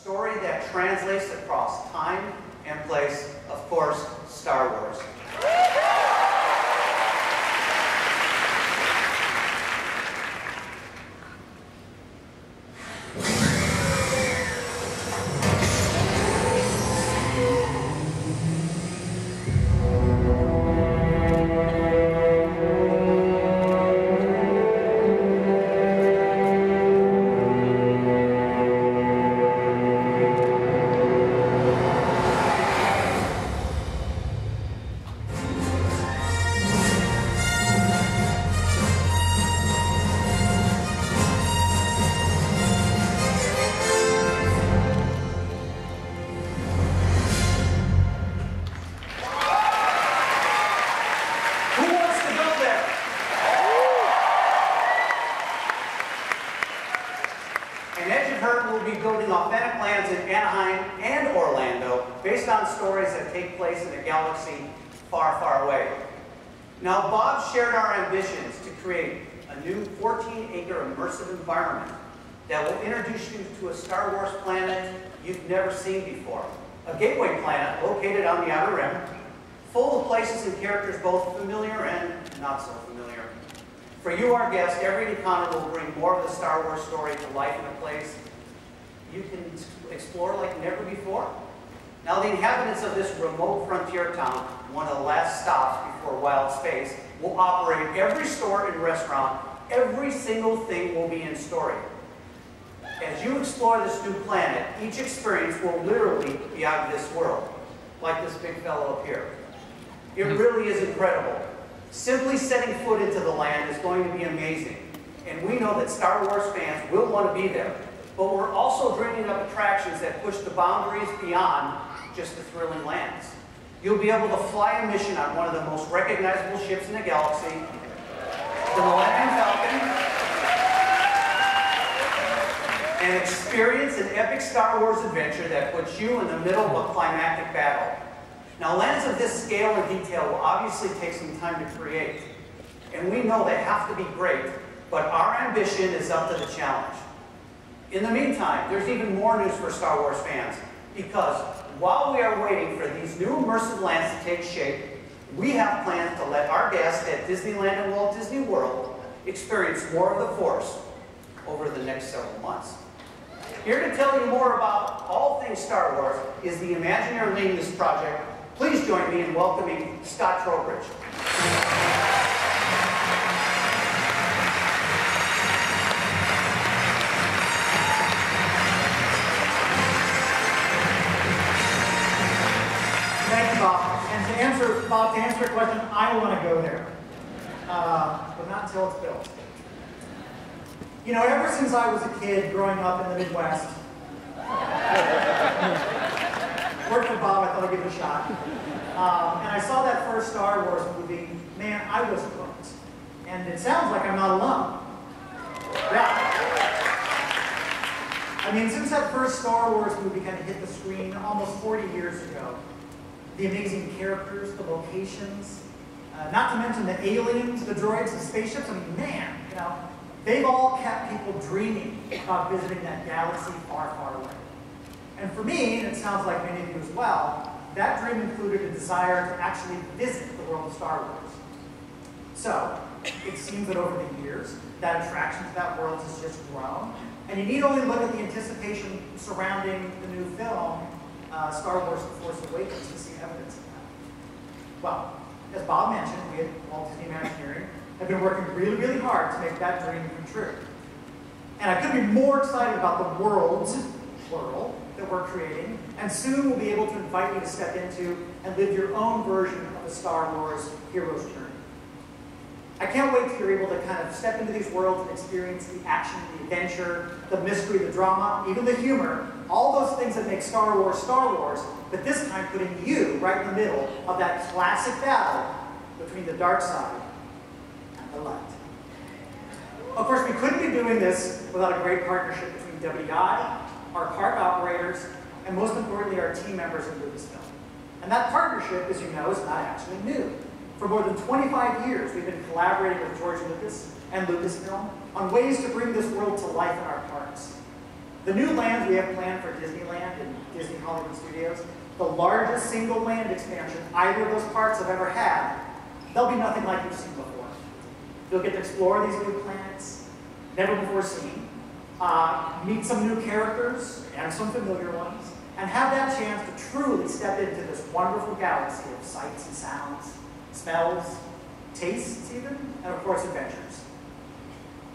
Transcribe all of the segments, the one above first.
story that translates across time and place, of course, Star Wars. Far, far away. Now, Bob shared our ambitions to create a new 14-acre immersive environment that will introduce you to a Star Wars planet you've never seen before. A gateway planet located on the Outer Rim, full of places and characters both familiar and not so familiar. For you, our guest, every encounter will bring more of the Star Wars story to life in a place you can explore like never before. Now, the inhabitants of this remote frontier town, one of the last stops before wild space, will operate every store and restaurant. Every single thing will be in story. As you explore this new planet, each experience will literally be out of this world, like this big fellow up here. It really is incredible. Simply setting foot into the land is going to be amazing. And we know that Star Wars fans will want to be there. But we're also dreaming up attractions that push the boundaries beyond just the thrilling lands. You'll be able to fly a mission on one of the most recognizable ships in the galaxy, the Millennium Falcon, and experience an epic Star Wars adventure that puts you in the middle of a climactic battle. Now, lands of this scale and detail will obviously take some time to create, and we know they have to be great, but our ambition is up to the challenge. In the meantime, there's even more news for Star Wars fans, because while we are waiting for these new immersive lands to take shape, we have plans to let our guests at Disneyland and Walt Disney World experience more of the Force over the next several months. Here to tell you more about all things Star Wars is the Imagineer leading this project. Please join me in welcoming Scott Trowbridge. Bob, to answer your question, I want to go there, but not until it's built. You know, ever since I was a kid growing up in the Midwest, worked for Bob, I thought I'd give it a shot, and I saw that first Star Wars movie, man, I was hooked. And it sounds like I'm not alone. Yeah. I mean, since that first Star Wars movie kind of hit the screen almost 40 years ago, the amazing characters, the locations, not to mention the aliens, the droids, the spaceships. I mean, man, you know, they've all kept people dreaming about visiting that galaxy far, far away. And for me, and it sounds like many of you as well, that dream included a desire to actually visit the world of Star Wars. So, it seems that over the years, that attraction to that world has just grown. And you need only look at the anticipation surrounding the new film, Star Wars The Force Awakens, to see evidence of that. Well, as Bob mentioned, we at Walt Disney Imagineering have been working really, really hard to make that dream come true. And I couldn't be more excited about the worlds, plural, that we're creating, and soon we'll be able to invite you to step into and live your own version of the Star Wars hero's journey. I can't wait till you're able to kind of step into these worlds and experience the action, the adventure, the mystery, the drama, even the humor, all those things that make Star Wars, but this time putting you right in the middle of that classic battle between the dark side and the light. Of course, we couldn't be doing this without a great partnership between WDI, our park operators, and most importantly, our team members in Lucasfilm. And that partnership, as you know, is not actually new. For more than 25 years, we've been collaborating with George Lucas and Lucasfilm on ways to bring this world to life in our parks. The new lands we have planned for Disneyland and Disney Hollywood Studios, the largest single land expansion either of those parks have ever had, they'll be nothing like you've seen before. You'll get to explore these new planets, never before seen, meet some new characters and some familiar ones, and have that chance to truly step into this wonderful galaxy of sights and sounds, smells, tastes even, and of course adventures.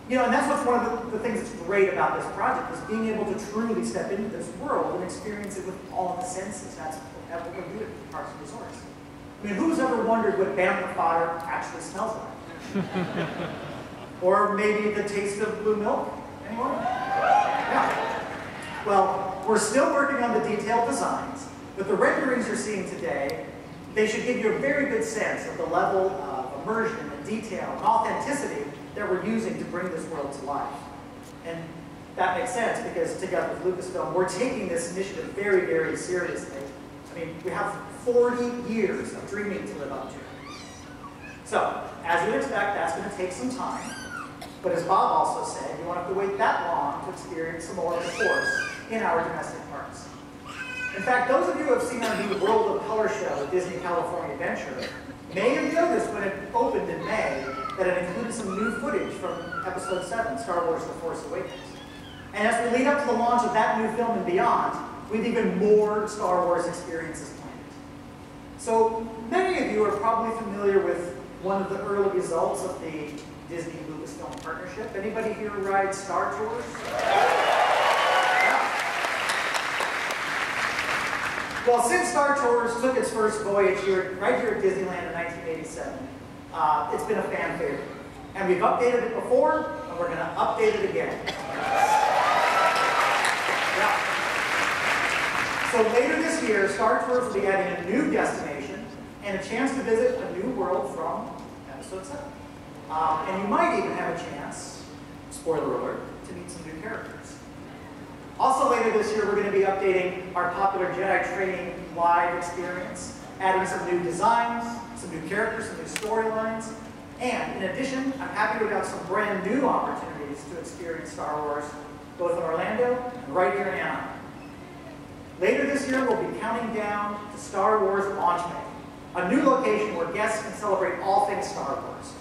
You know, and that's what's one of the things that's great about this project, is being able to truly step into this world and experience it with all of the senses. That's what we're doing at Parks and Resorts. I mean, who's ever wondered what bamboo fodder actually smells like? Or maybe the taste of blue milk? Anyone? Yeah. Well, we're still working on the detailed designs, but the renderings you're seeing today, they should give you a very good sense of the level of immersion and detail and authenticity that we're using to bring this world to life. And that makes sense because together with Lucasfilm, we're taking this initiative very, very seriously. I mean, we have 40 years of dreaming to live up to. So, as you'd expect, that's going to take some time. But as Bob also said, you won't have to wait that long to experience some more of the Force in our domestic parks. In fact, those of you who have seen our new World of Color show at Disney California Adventure may have noticed when it opened in May that it included some new footage from Episode 7, Star Wars The Force Awakens. And as we lead up to the launch of that new film and beyond, we have even more Star Wars experiences planned. So many of you are probably familiar with one of the early results of the Disney Lucasfilm partnership. Anybody here ride Star Tours? Yeah. Well, since Star Tours took its first voyage right here at Disneyland in 1987, it's been a fan favorite. And we've updated it before, and we're going to update it again. Yeah. So later this year, Star Tours will be adding a new destination and a chance to visit a new world from Episode 7. And you might even have a chance, spoiler alert, to meet some new characters. Also later this year, we're going to be updating our popular Jedi Training Live experience, adding some new designs, some new characters, some new storylines, and in addition, I'm happy to announce some brand new opportunities to experience Star Wars, both in Orlando and right here in Anaheim. Later this year, we'll be counting down to Star Wars Launch Bay, a new location where guests can celebrate all things Star Wars.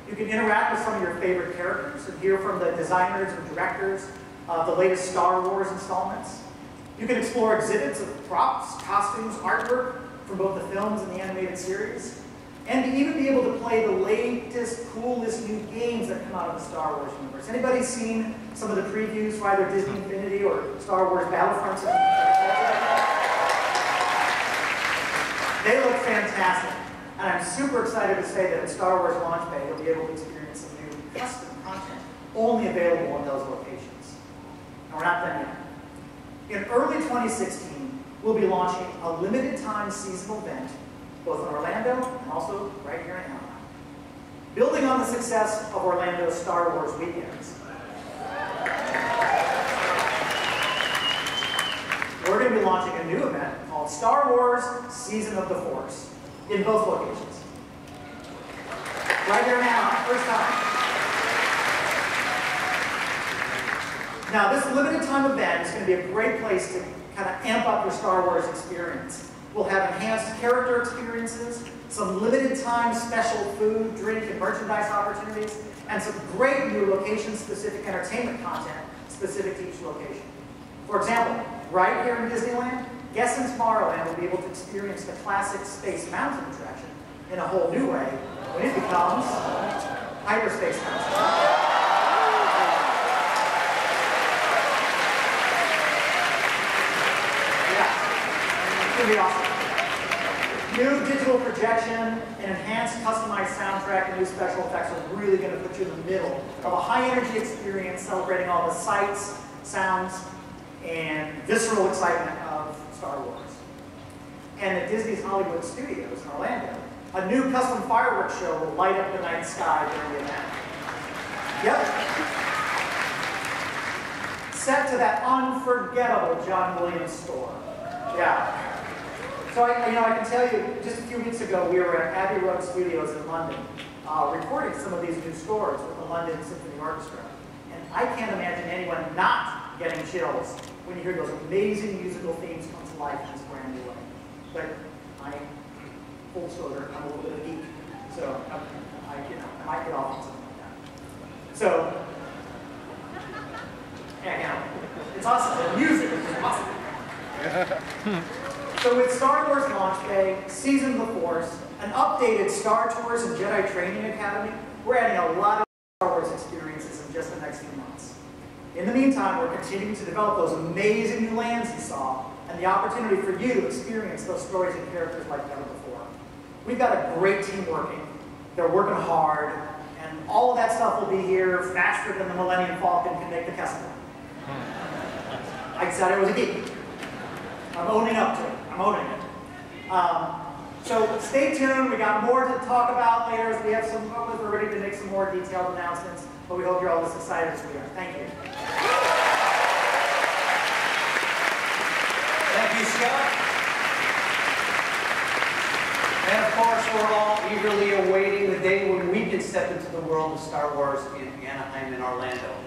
You can interact with some of your favorite characters and hear from the designers and directors of the latest Star Wars installments. You can explore exhibits of props, costumes, artwork from both the films and the animated series, and to even be able to play the latest, coolest new games that come out of the Star Wars universe. Anybody seen some of the previews for either Disney Infinity or Star Wars Battlefront? They look fantastic. And I'm super excited to say that at Star Wars Launch Bay, you'll be able to experience some new custom content only available in those locations. And we're not done yet. In early 2016, we'll be launching a limited-time seasonal event, both in Orlando and also right here in Anaheim. Building on the success of Orlando's Star Wars weekends, we're going to be launching a new event called Star Wars Season of the Force in both locations. Right here in Anaheim, first time. Now, this limited-time event is going to be a great place to kind of amp up your Star Wars experience. We'll have enhanced character experiences, some limited-time special food, drink, and merchandise opportunities, and some great new location-specific entertainment content specific to each location. For example, right here in Disneyland, guests in Tomorrowland will be able to experience the classic Space Mountain attraction in a whole new way when it becomes Hyperspace Mountain. It's going to be awesome. New digital projection, an enhanced customized soundtrack, and new special effects are really going to put you in the middle of a high-energy experience celebrating all the sights, sounds, and visceral excitement of Star Wars. And at Disney's Hollywood Studios in Orlando, a new custom fireworks show will light up the night sky during the event. Yep. Set to that unforgettable John Williams score. Yeah. So I can tell you, just a few weeks ago, we were at Abbey Road Studios in London, recording some of these new scores with the London Symphony Orchestra. And I can't imagine anyone not not getting chills when you hear those amazing musical themes come to life in this brand new way. But full disclosure, I'm a little bit of a geek, so I might get off on something like that. So, yeah, it's awesome. The music is awesome. So with Star Wars Launch Day, Season of the Force, an updated Star Tours and Jedi Training Academy, we're adding a lot of Star Wars experiences in just the next few months. In the meantime, we're continuing to develop those amazing new lands you saw, and the opportunity for you to experience those stories and characters like never before. We've got a great team working. They're working hard, and all of that stuff will be here faster than the Millennium Falcon can make the Kessel. I said I was a geek. I'm owning up to it. I'm owning it. So stay tuned. We got more to talk about later. We have some. We're ready to make some more detailed announcements. But we hope you're all as excited as we are. Thank you. Thank you, Scott. And of course, we're all eagerly awaiting the day when we can step into the world of Star Wars in Anaheim and Orlando.